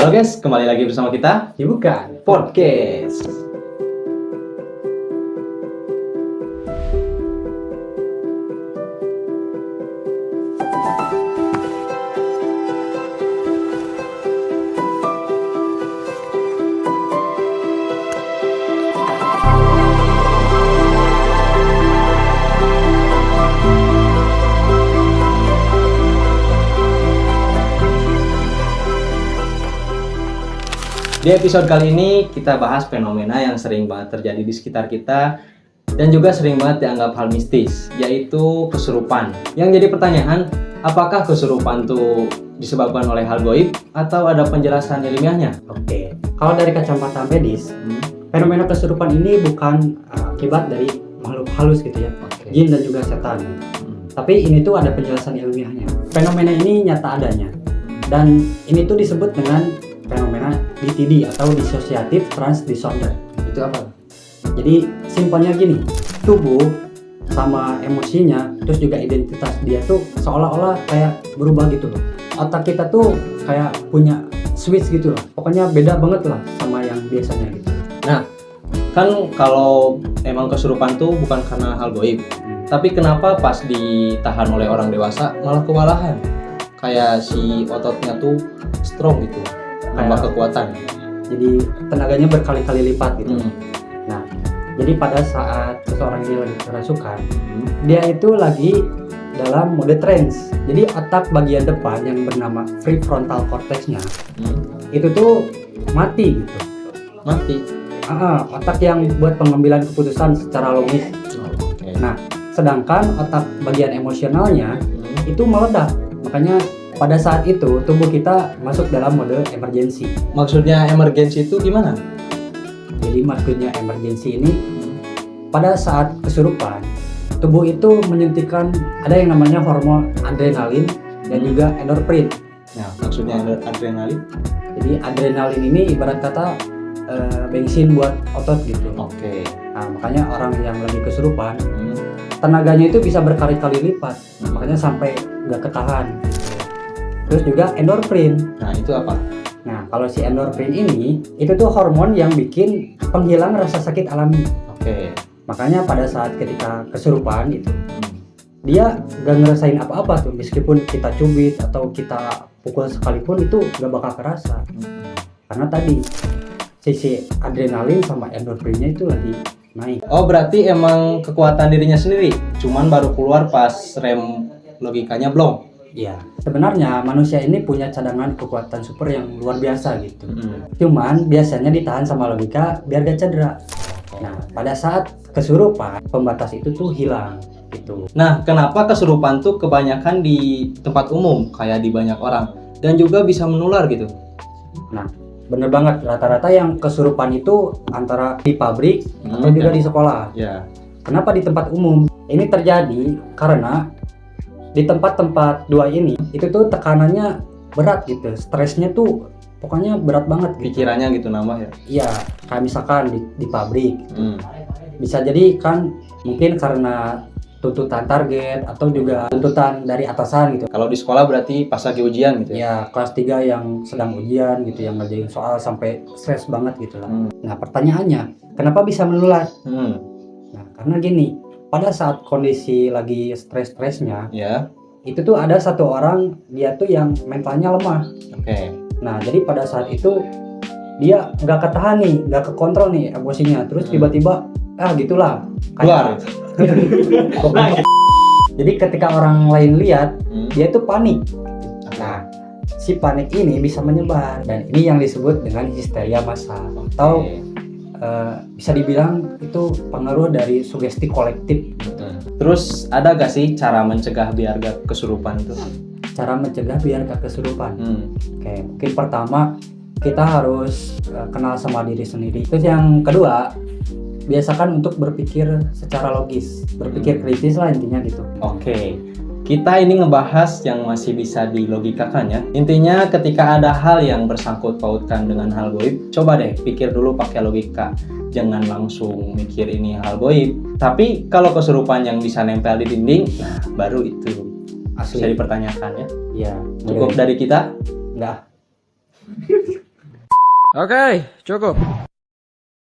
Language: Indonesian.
Halo guys, kembali lagi bersama kita Ya bukan, podcast. Di episode kali ini kita bahas fenomena yang sering banget terjadi di sekitar kita dan juga sering banget dianggap hal mistis, yaitu kesurupan. Yang jadi pertanyaan, apakah kesurupan itu disebabkan oleh hal goib atau ada penjelasan ilmiahnya? Oke, kalau dari kacamata medis, fenomena kesurupan ini bukan akibat dari makhluk halus gitu ya, jin dan juga setan. Tapi ini tuh ada penjelasan ilmiahnya. Fenomena ini nyata adanya, dan ini tuh disebut dengan fenomena DTD atau dissociative trance disorder. Itu apa? Jadi simpelnya gini, tubuh sama emosinya, terus juga identitas dia tuh seolah-olah kayak berubah gitu loh. Otak kita tuh kayak punya switch gitu loh. Pokoknya beda banget lah sama yang biasanya gitu. Nah, kan kalau emang kesurupan tuh bukan karena hal goib, tapi kenapa pas ditahan oleh orang dewasa malah kewalahan? Kayak si ototnya tuh strong gitu, nambah kekuatan. Jadi tenaganya berkali-kali lipat gitu. Nah, jadi pada saat seseorang ini lagi kerasukan, dia itu lagi dalam mode trance. Jadi otak bagian depan yang bernama prefrontal cortex-nya itu tuh mati gitu. Mati. Otak yang buat pengambilan keputusan secara logis. Nah, sedangkan otak bagian emosionalnya itu meledak. Makanya pada saat itu tubuh kita masuk dalam mode emergency. Maksudnya emergency itu gimana? Jadi maksudnya emergency ini pada saat kesurupan tubuh itu menyuntikkan ada yang namanya hormon adrenalin dan juga endorfin. Nah, maksudnya adrenalin? Jadi adrenalin ini ibarat kata bensin buat otot gitu. Oke. Nah, makanya orang yang lagi kesurupan tenaganya itu bisa berkali-kali lipat. Makanya sampai nggak ketahan. Terus juga endorfin. Nah, itu apa? Nah, kalau si endorfin ini itu tuh hormon yang bikin penghilang rasa sakit alami. Oke. Makanya pada saat ketika kesurupan itu dia gak ngerasain apa-apa tuh, meskipun kita cubit atau kita pukul sekalipun itu gak bakal kerasa. Karena tadi sisi adrenalin sama endorfinnya itu lagi naik. Oh, berarti emang kekuatan dirinya sendiri, cuman baru keluar pas rem logikanya belum. Ya, sebenarnya manusia ini punya cadangan kekuatan super yang luar biasa gitu. Cuman biasanya ditahan sama logika biar gak cedera. Nah, pada saat kesurupan, pembatas itu tuh hilang gitu. Nah, kenapa kesurupan tuh kebanyakan di tempat umum, kayak di banyak orang, dan juga bisa menular gitu? Nah, bener banget, rata-rata yang kesurupan itu antara di pabrik atau juga di sekolah. Ya. Kenapa di tempat umum? Ini terjadi karena di tempat-tempat dua ini itu tuh tekanannya berat gitu, stresnya tuh pokoknya berat banget gitu. Pikirannya gitu nambah ya? Iya, kayak misalkan di pabrik bisa jadi kan mungkin karena tuntutan target atau juga tuntutan dari atasan gitu. Kalau di sekolah berarti pas lagi ujian gitu ya? Ya, kelas 3 yang sedang ujian gitu, yang ngerjain soal sampai stres banget gitu lah. Nah, pertanyaannya, kenapa bisa menular? Nah, karena gini, pada saat kondisi lagi stres-stresnya, Ya. itu tuh ada satu orang dia tuh yang mentalnya lemah. Oke. Nah, jadi pada saat itu dia nggak ketahan nih, nggak kekontrol nih emosinya, terus tiba-tiba gitulah Keluar. Jadi ketika orang lain lihat, dia tuh panik. Nah, si panik ini bisa menyebar, dan ini yang disebut dengan histeria massal atau bisa dibilang itu pengaruh dari sugesti kolektif. Terus ada gak sih cara mencegah biar gak kesurupan itu? Cara mencegah biar gak kesurupan. Oke, mungkin pertama kita harus kenal sama diri sendiri. Terus yang kedua, biasakan untuk berpikir secara logis, berpikir kritis lah intinya gitu. Oke. Kita ini ngebahas yang masih bisa dilogikakan ya. Intinya ketika ada hal yang bersangkut pautkan dengan hal goib, coba deh pikir dulu pakai logika. Jangan langsung mikir ini hal goib. Tapi kalau kesurupan yang bisa nempel di dinding, nah baru itu Asli. bisa dipertanyakan ya. Iya. Cukup dari kita? Enggak. Oke, cukup.